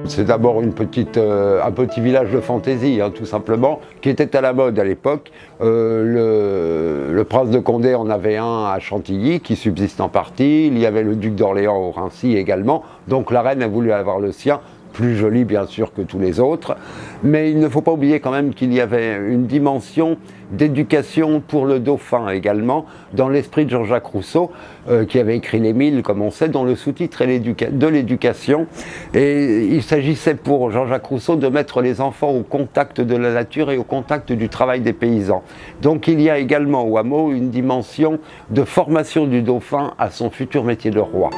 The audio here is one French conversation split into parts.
C'est d'abord un petit village de fantaisie, hein, tout simplement, qui était à la mode à l'époque. Le prince de Condé en avait un à Chantilly, qui subsiste en partie. Il y avait le duc d'Orléans au Raincy également. Donc la reine a voulu avoir le sien, plus joli bien sûr que tous les autres. Mais il ne faut pas oublier quand même qu'il y avait une dimension d'éducation pour le dauphin également, dans l'esprit de Jean-Jacques Rousseau, qui avait écrit l'Émile, comme on sait, dont le sous-titre est de l'éducation. Et il s'agissait pour Jean-Jacques Rousseau de mettre les enfants au contact de la nature et au contact du travail des paysans. Donc il y a également au hameau une dimension de formation du dauphin à son futur métier de roi.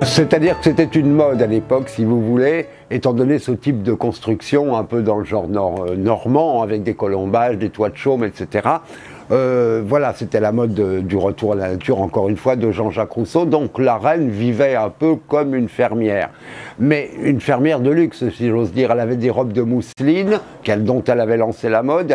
C'est-à-dire que c'était une mode à l'époque, si vous voulez, étant donné ce type de construction un peu dans le genre normand, avec des colombages, des toits de chaume, etc. Voilà, c'était la mode du retour à la nature, encore une fois, de Jean-Jacques Rousseau. Donc la reine vivait un peu comme une fermière. Mais une fermière de luxe, si j'ose dire. Elle avait des robes de mousseline, dont elle avait lancé la mode.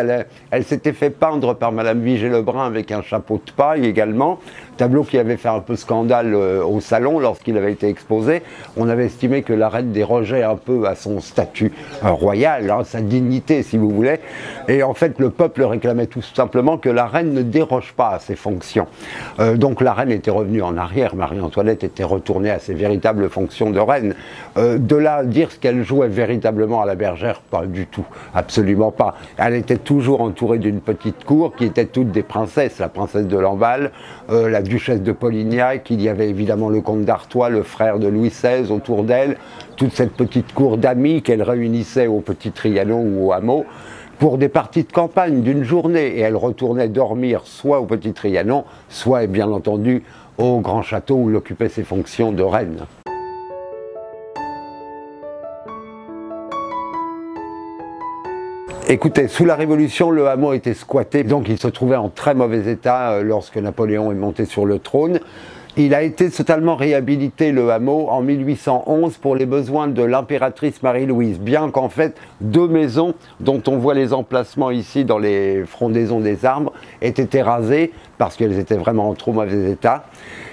Elle s'était fait peindre par Madame Vigée-Lebrun avec un chapeau de paille également. Tableau qui avait fait un peu scandale au salon lorsqu'il avait été exposé. On avait estimé que la reine dérogeait un peu à son statut royal, hein, sa dignité si vous voulez. Et en fait le peuple réclamait tout simplement que la reine ne déroge pas à ses fonctions. Donc la reine était revenue en arrière, Marie-Antoinette était retournée à ses véritables fonctions de reine. De là à dire ce qu'elle jouait véritablement à la bergère, pas du tout, absolument pas. Elle était toujours entourée d'une petite cour qui était toutes des princesses, la princesse de Lamballe, la duchesse de Polignac, il y avait évidemment le comte d'Artois, le frère de Louis XVI autour d'elle, toute cette petite cour d'amis qu'elle réunissait au Petit Trianon ou au hameau pour des parties de campagne d'une journée, et elle retournait dormir soit au Petit Trianon, soit bien entendu au grand château où elle occupait ses fonctions de reine. Écoutez, sous la Révolution, le hameau était squatté, donc il se trouvait en très mauvais état lorsque Napoléon est monté sur le trône. Il a été totalement réhabilité, le hameau, en 1811 pour les besoins de l'impératrice Marie-Louise, bien qu'en fait, deux maisons, dont on voit les emplacements ici dans les frondaisons des arbres, aient été rasées parce qu'elles étaient vraiment en trop mauvais état.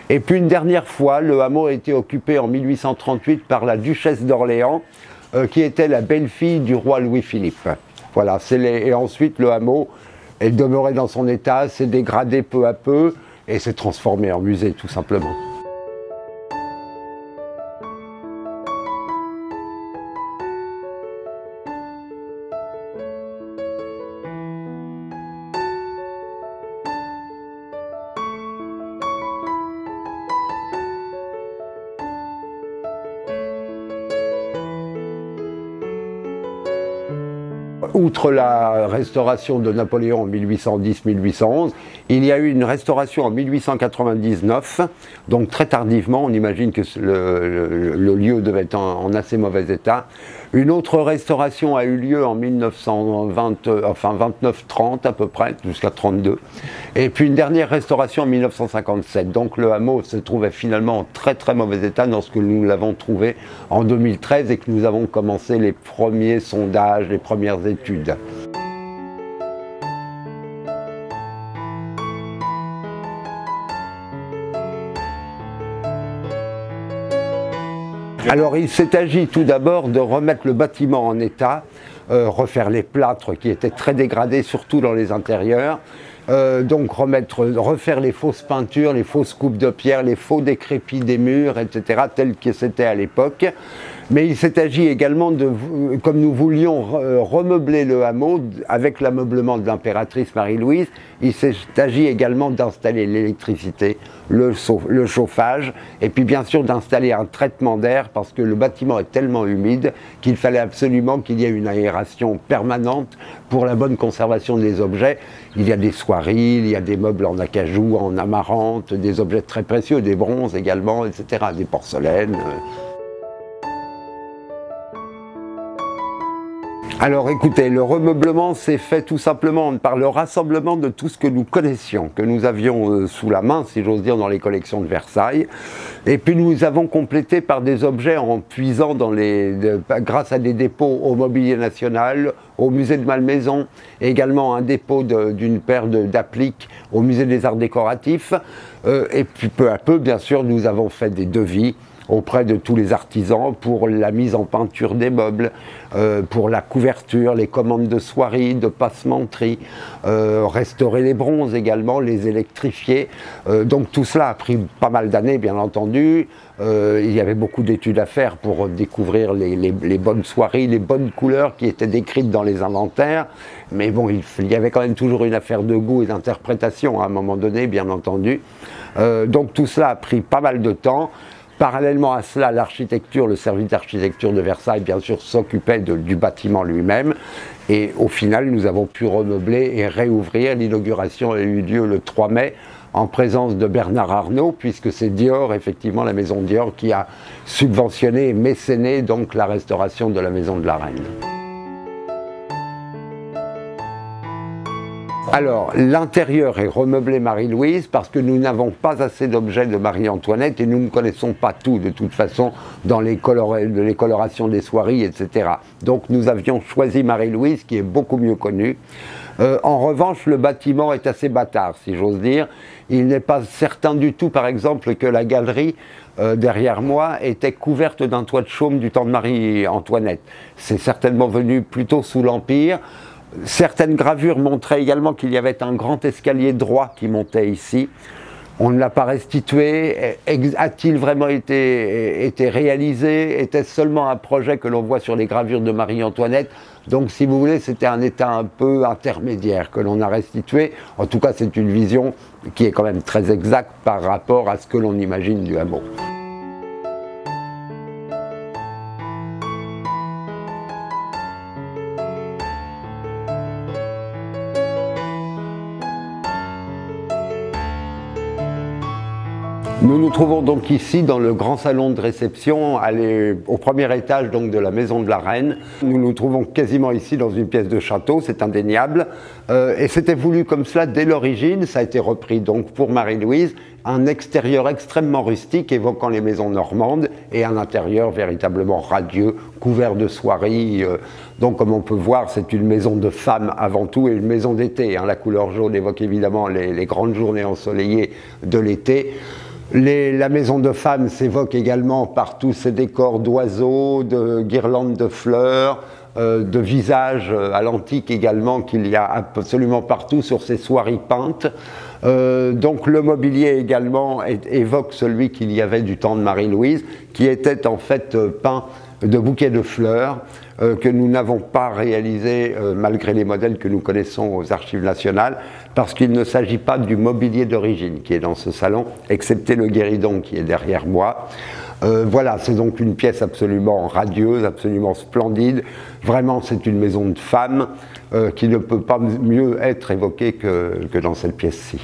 Et puis une dernière fois, le hameau a été occupé en 1838 par la duchesse d'Orléans, qui était la belle-fille du roi Louis-Philippe. Voilà, et ensuite le hameau est demeuré dans son état, s'est dégradé peu à peu et s'est transformé en musée tout simplement. Outre la restauration de Napoléon en 1810-1811, il y a eu une restauration en 1899, donc très tardivement, on imagine que le lieu devait être en assez mauvais état. Une autre restauration a eu lieu en 29-30 à peu près, jusqu'à 32. Et puis une dernière restauration en 1957. Donc le hameau se trouvait finalement en très très mauvais état lorsque nous l'avons trouvé en 2013 et que nous avons commencé les premiers sondages, les premières études. Alors il s'est agi tout d'abord de remettre le bâtiment en état, refaire les plâtres qui étaient très dégradés, surtout dans les intérieurs, donc refaire les fausses peintures, les fausses coupes de pierre, les faux décrépits des murs, etc., tels que c'était à l'époque. Mais il s'est agi également de, comme nous voulions remeubler le hameau avec l'ameublement de l'impératrice Marie-Louise, il s'est agi également d'installer l'électricité, le chauffage, et puis bien sûr d'installer un traitement d'air parce que le bâtiment est tellement humide qu'il fallait absolument qu'il y ait une aération permanente pour la bonne conservation des objets. Il y a des soieries, il y a des meubles en acajou, en amarante, des objets très précieux, des bronzes également, etc., des porcelaines. Alors écoutez, le remeublement s'est fait tout simplement par le rassemblement de tout ce que nous connaissions, que nous avions sous la main, si j'ose dire, dans les collections de Versailles. Et puis nous avons complété par des objets en puisant grâce à des dépôts au Mobilier National, au Musée de Malmaison, et également un dépôt d'une paire d'appliques au Musée des Arts Décoratifs. Et puis peu à peu, bien sûr, nous avons fait des devis auprès de tous les artisans pour la mise en peinture des meubles, pour la couverture, les commandes de soierie, de passementerie, restaurer les bronzes également, les électrifier. Donc tout cela a pris pas mal d'années, bien entendu. Il y avait beaucoup d'études à faire pour découvrir les bonnes soieries, les bonnes couleurs qui étaient décrites dans les inventaires. Mais bon, il y avait quand même toujours une affaire de goût et d'interprétation à un moment donné, bien entendu. Donc tout cela a pris pas mal de temps. Parallèlement à cela, l'architecture, le service d'architecture de Versailles, bien sûr, s'occupait du bâtiment lui-même. Et au final, nous avons pu remeubler et réouvrir. L'inauguration a eu lieu le 3 mai, en présence de Bernard Arnault, puisque c'est Dior, effectivement, la maison Dior, qui a subventionné et mécéné donc la restauration de la maison de la Reine. Alors, l'intérieur est remeublé Marie-Louise parce que nous n'avons pas assez d'objets de Marie-Antoinette et nous ne connaissons pas tout de toute façon dans les colorations des soieries, etc. Donc nous avions choisi Marie-Louise qui est beaucoup mieux connue. En revanche, le bâtiment est assez bâtard, si j'ose dire. Il n'est pas certain du tout, par exemple, que la galerie derrière moi était couverte d'un toit de chaume du temps de Marie-Antoinette. C'est certainement venu plutôt sous l'Empire. Certaines gravures montraient également qu'il y avait un grand escalier droit qui montait ici. On ne l'a pas restitué. A-t-il vraiment été réalisé? Était-ce seulement un projet que l'on voit sur les gravures de Marie-Antoinette? Donc, si vous voulez, c'était un état un peu intermédiaire que l'on a restitué. En tout cas, c'est une vision qui est quand même très exacte par rapport à ce que l'on imagine du hameau. Nous nous trouvons donc ici dans le grand salon de réception au premier étage donc de la maison de la Reine. Nous nous trouvons quasiment ici dans une pièce de château, c'est indéniable. Et c'était voulu comme cela dès l'origine, ça a été repris donc pour Marie-Louise, un extérieur extrêmement rustique évoquant les maisons normandes et un intérieur véritablement radieux, couvert de soieries. Donc comme on peut voir, c'est une maison de femme avant tout et une maison d'été. La couleur jaune évoque évidemment les grandes journées ensoleillées de l'été. La maison de femme s'évoque également par tous ces décors d'oiseaux, de guirlandes de fleurs, de visages à l'antique également qu'il y a absolument partout sur ces soieries peintes. Donc le mobilier également évoque celui qu'il y avait du temps de Marie-Louise, qui était en fait peint de bouquets de fleurs que nous n'avons pas réalisé malgré les modèles que nous connaissons aux Archives nationales, parce qu'il ne s'agit pas du mobilier d'origine qui est dans ce salon, excepté le guéridon qui est derrière moi. Voilà, c'est donc une pièce absolument radieuse, absolument splendide. Vraiment, c'est une maison de femme qui ne peut pas mieux être évoquée que dans cette pièce-ci.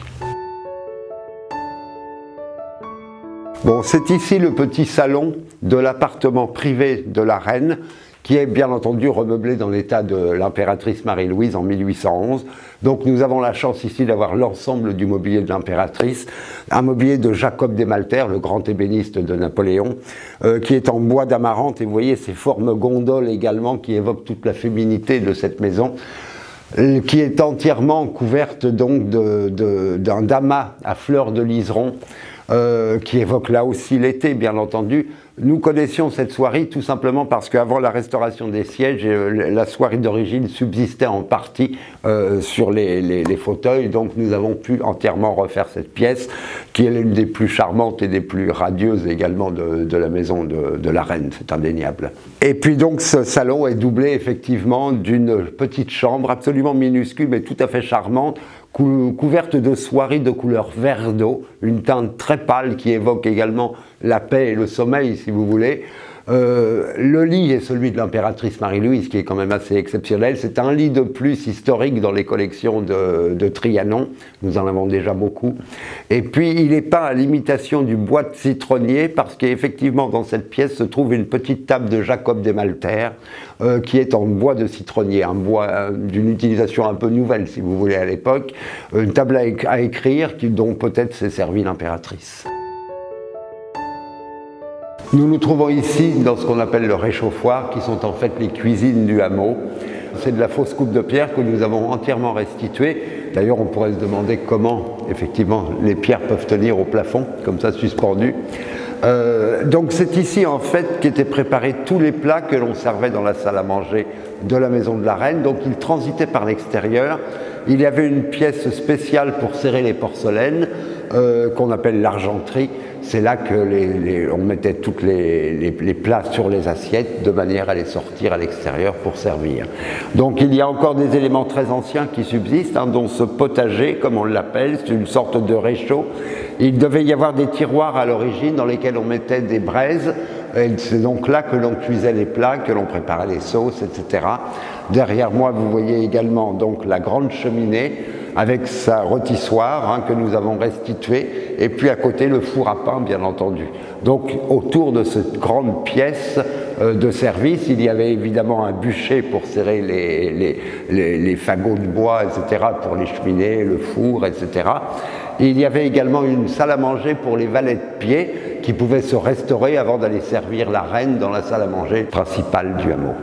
Bon, c'est ici le petit salon de l'appartement privé de la Reine, qui est bien entendu remeublé dans l'état de l'impératrice Marie-Louise en 1811. Donc nous avons la chance ici d'avoir l'ensemble du mobilier de l'impératrice, un mobilier de Jacob Desmalter, le grand ébéniste de Napoléon, qui est en bois d'amarante, et vous voyez ces formes gondoles également qui évoquent toute la féminité de cette maison, qui est entièrement couverte donc d'un damas à fleurs de liseron, qui évoque là aussi l'été, bien entendu. Nous connaissions cette soierie tout simplement parce qu'avant la restauration des sièges, la soierie d'origine subsistait en partie sur les fauteuils, donc nous avons pu entièrement refaire cette pièce, qui est l'une des plus charmantes et des plus radieuses également de la maison de la Reine, c'est indéniable. Et puis donc ce salon est doublé effectivement d'une petite chambre absolument minuscule mais tout à fait charmante, couverte de soieries de couleur vert d'eau, une teinte très pâle qui évoque également la paix et le sommeil si vous voulez. Le lit est celui de l'impératrice Marie-Louise, qui est quand même assez exceptionnel. C'est un lit de plus historique dans les collections de Trianon. Nous en avons déjà beaucoup. Et puis, il est peint à l'imitation du bois de citronnier, parce qu'effectivement, dans cette pièce se trouve une petite table de Jacob Desmalter, qui est en bois de citronnier, un bois d'une utilisation un peu nouvelle, si vous voulez, à l'époque. Une table à écrire, dont peut-être s'est servie l'impératrice. Nous nous trouvons ici dans ce qu'on appelle le réchauffoir, qui sont en fait les cuisines du hameau. C'est de la fausse coupe de pierre que nous avons entièrement restituée. D'ailleurs, on pourrait se demander comment, effectivement, les pierres peuvent tenir au plafond, comme ça, suspendues. Donc c'est ici, en fait, qu'étaient préparés tous les plats que l'on servait dans la salle à manger de la maison de la reine. Donc ils transitaient par l'extérieur. Il y avait une pièce spéciale pour serrer les porcelaines, qu'on appelle l'argenterie. C'est là que on mettait tous les plats sur les assiettes de manière à les sortir à l'extérieur pour servir. Donc il y a encore des éléments très anciens qui subsistent, hein, dont ce potager, comme on l'appelle, c'est une sorte de réchaud. Il devait y avoir des tiroirs à l'origine dans lesquels on mettait des braises. C'est donc là que l'on cuisait les plats, que l'on préparait les sauces, etc. Derrière moi, vous voyez également donc la grande cheminée avec sa rôtissoire, hein, que nous avons restituée, et puis à côté le four à pain, bien entendu. Donc autour de cette grande pièce de service, il y avait évidemment un bûcher pour serrer les fagots de bois, etc., pour les cheminées, le four, etc. Et il y avait également une salle à manger pour les valets de pied qui pouvaient se restaurer avant d'aller servir la reine dans la salle à manger principale du hameau.